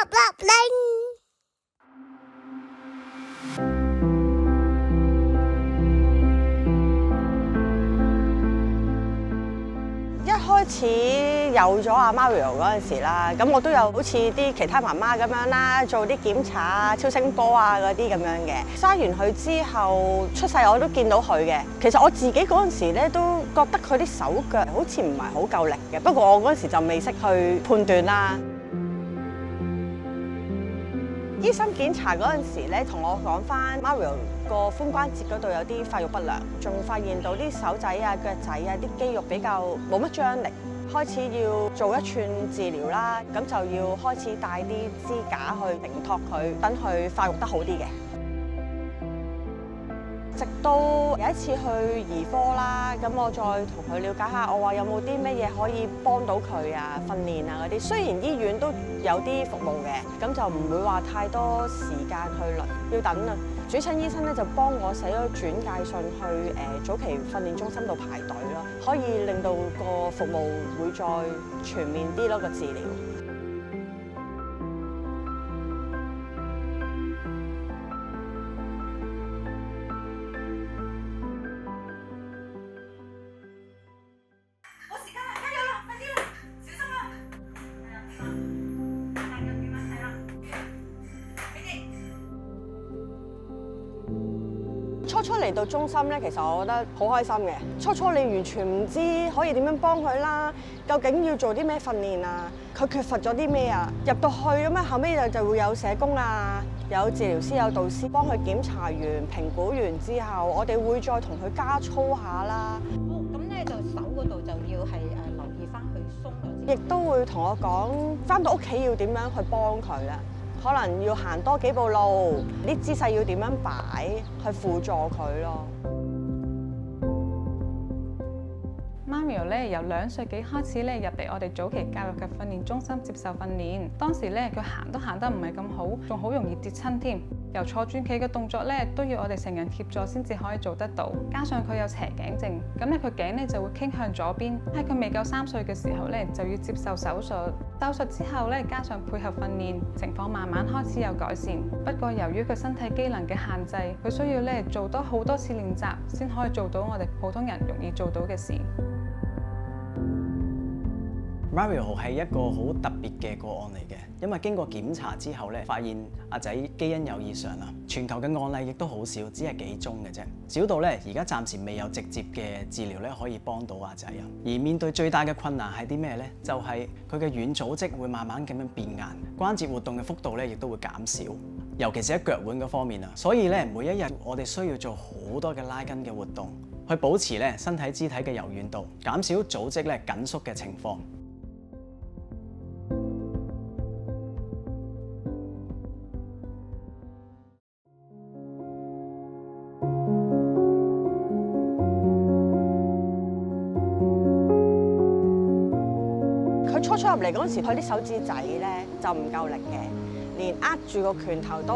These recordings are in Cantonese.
粒鈴。一開始有咗阿 Mario 嗰陣時啦，咁我都有好似啲其他媽媽咁樣啦，做啲檢查啊、超聲波啊嗰啲咁樣嘅。生完佢之後出世我都見到佢嘅。其實我自己嗰陣時咧都覺得佢啲手腳好似唔係好夠力嘅，不過我嗰陣時就未識去判斷啦。醫生檢查嗰陣時咧，同我講翻 Mario 個髖關節嗰度有啲發育不良，仲發現到啲手仔啊、腳仔啊啲肌肉比較冇乜張力，開始要做一寸治療啦。咁就要開始帶啲支架去承托佢，等佢發育得好啲嘅。直到有一次去兒科啦，咁我再同佢了解下，我話有冇啲乜嘢可以幫到佢啊、訓練啊嗰啲。雖然醫院都有啲服務嘅，咁就唔會話太多時間去輪，要等啊。主診醫生咧就幫我寫咗轉介信去早期訓練中心度排隊咯，可以令到個服務會再全面啲咯個治療。初初嚟到中心咧，其實我覺得好開心嘅。初你完全唔知可以點樣幫佢啦，究竟要做啲咩訓練啊？佢缺乏咗啲咩啊？入到去咁啊，後尾就會有社工啊，有治療師、有導師幫佢檢查完、評估完之後，我哋會再同佢加操下啦。好，咁咧就手嗰度就要係留意翻佢鬆咗。亦都會同我講，翻到屋企要點樣去幫佢啦。可能要行多幾步路，啲姿勢要點樣擺去輔助佢咯。Mario 咧由2歲幾開始咧入嚟我哋早期教育及訓練中心接受訓練，當時咧佢行都行得唔係咁好，仲好容易跌親添。由坐轉企嘅動作咧都要我哋成人協助先至可以做得到，加上佢有斜頸症，咁咧佢頸咧就會傾向左邊。喺佢未夠3歲嘅時候咧就要接受手術，手術之後咧加上配合訓練，情況慢慢開始有改善。不過由於佢身體機能嘅限制，佢需要咧做多好多次練習先可以做到我哋普通人容易做到嘅事。Mario 係一個好特別嘅個案嚟嘅，因為經過檢查之後咧，發現阿仔基因有異常啦。全球嘅案例亦都好少，只係幾宗嘅啫，少到咧而家暫時未有直接嘅治療咧可以幫到阿仔啊。而面對最大嘅困難係啲咩咧？就係佢嘅軟組織會慢慢咁樣變硬，關節活動嘅幅度咧亦都會減少，尤其是喺腳腕嗰方面啊。所以咧每一日我哋需要做好多嘅拉筋嘅活動，去保持咧身體肢體嘅柔軟度，減少組織咧緊縮嘅情況。初入嚟嗰陣時，佢啲手指仔咧就唔夠力嘅，連握住個拳頭都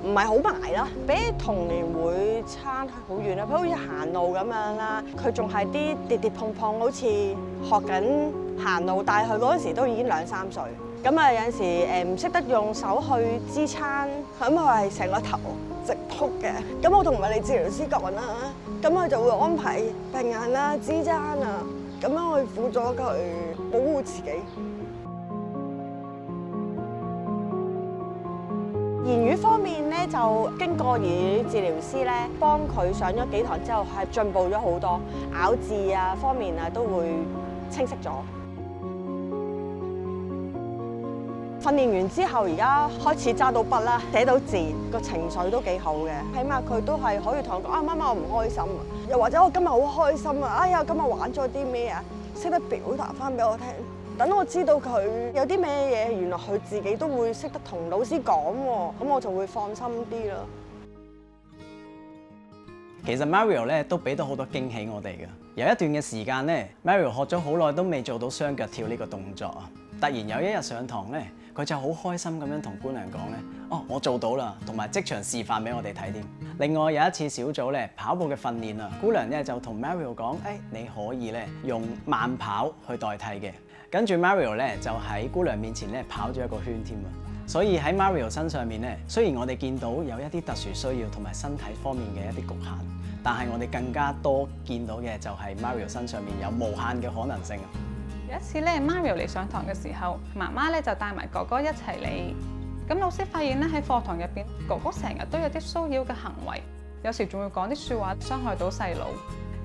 唔係好埋啦，比童年會差好遠啦。佢好似行路咁樣啦，佢仲係啲跌跌碰碰，好似學緊行路，但係佢嗰陣時都已經2、3歲。咁啊有陣時唔識得用手去支撐，咁佢係成個頭直仆嘅。咁我同物理治療師講啦，咁佢就會安排平衡啦、支撐啊，咁樣去輔助佢保護自己。言語方面咧，就經過語言治療師咧幫佢上咗幾堂之後，係進步咗好多，咬字啊方面啊都會清晰咗。訓練完之後，而家開始揸到筆啦，寫到字，個情緒都幾好嘅。起碼佢都係可以同我講啊，媽媽我唔開心啊，又或者我今日好開心啊，哎呀今日玩咗啲咩啊，識得表達翻俾我聽。等我知道佢有啲咩嘢，原來佢自己都會識得同老師講喎，咁我就會放心啲啦。其實 Mario 咧都俾到好多驚喜我哋嘅。有一段嘅時間咧 ，Mario 學咗好耐都未做到雙腳跳呢個動作啊。突然有一日上堂咧，佢就好開心咁樣同姑娘講咧：哦，我做到啦，同埋即場示範俾我哋睇添。另外有一次小組咧跑步嘅訓練啊，姑娘咧就同 Mario 講：你可以咧用慢跑去代替嘅。跟住 Mario 咧就喺姑娘面前咧跑咗一個圈添啊！所以喺 Mario 身上面咧，雖然我哋見到有一啲特殊需要同埋身體方面嘅一啲局限，但係我哋更加多見到嘅就係 Mario 身上面有無限嘅可能性。有一次咧，Mario 嚟上堂嘅時候，媽媽咧就帶埋哥哥一齊嚟。咁老師發現咧喺課堂入邊，哥哥成日都有啲騷擾嘅行為，有時仲會講啲説話傷害到細佬。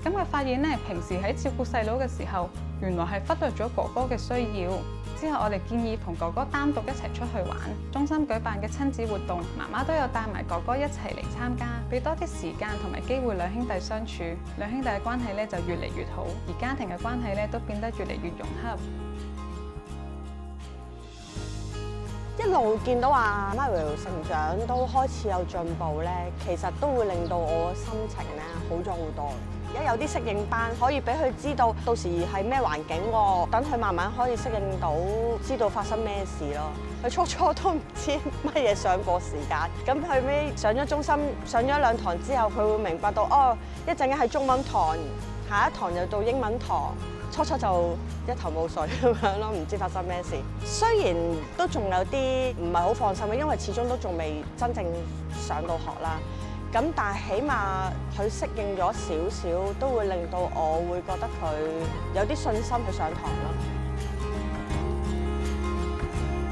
咁佢發現咧，平時喺照顧細佬嘅時候，原來係忽略咗哥哥嘅需要。之後我哋建議同哥哥單獨一齊出去玩。中心舉辦嘅親子活動，媽媽都有帶埋哥哥一齊嚟參加，俾多啲時間同埋機會兩兄弟相處。兩兄弟嘅關係咧就越嚟越好，而家庭嘅關係咧都變得越嚟越融洽。一路見到阿 Mario 成長都開始有進步咧，其實都會令到我心情咧好咗好多。而家有啲適應班可以俾佢知道到時係咩環境喎，等佢慢慢可以適應到，知道發生咩事咯。佢初初都唔知乜嘢上課時間，咁後尾上咗中心，上咗2堂之後，佢會明白到哦，一陣間係中文堂，下一堂又到英文堂。初初就一頭霧水咁樣咯，唔知發生咩事。雖然都仲有啲唔係好放心嘅，因為始終都仲未真正上到學啦。咁但係起碼佢適應咗少少，都會令到我會覺得佢有啲信心去上堂咯。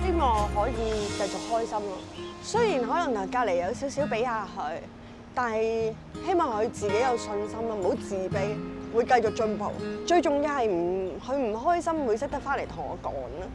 希望可以繼續開心咯。雖然可能隔離有少少比下佢，但係希望佢自己有信心咯，唔好自卑。會繼續進步，最重要係佢唔開心會識得翻嚟同我講啦。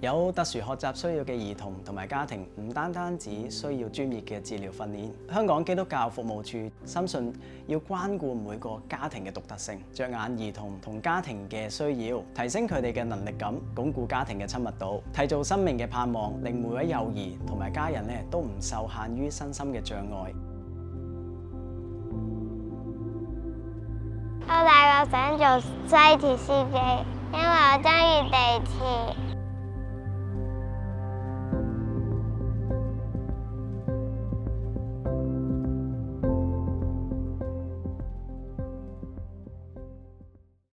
有特殊學習需要嘅兒童同埋家庭，唔單只需要專業嘅治療訓練。香港基督教服務處深信要關顧每個家庭嘅獨特性，着眼兒童同家庭嘅需要，提升佢哋嘅能力感，鞏固家庭嘅親密度，締造生命嘅盼望，令每位幼兒同埋家人咧都唔受限於身心嘅障礙。我大個想做西鐵司機，因為我中意地鐵。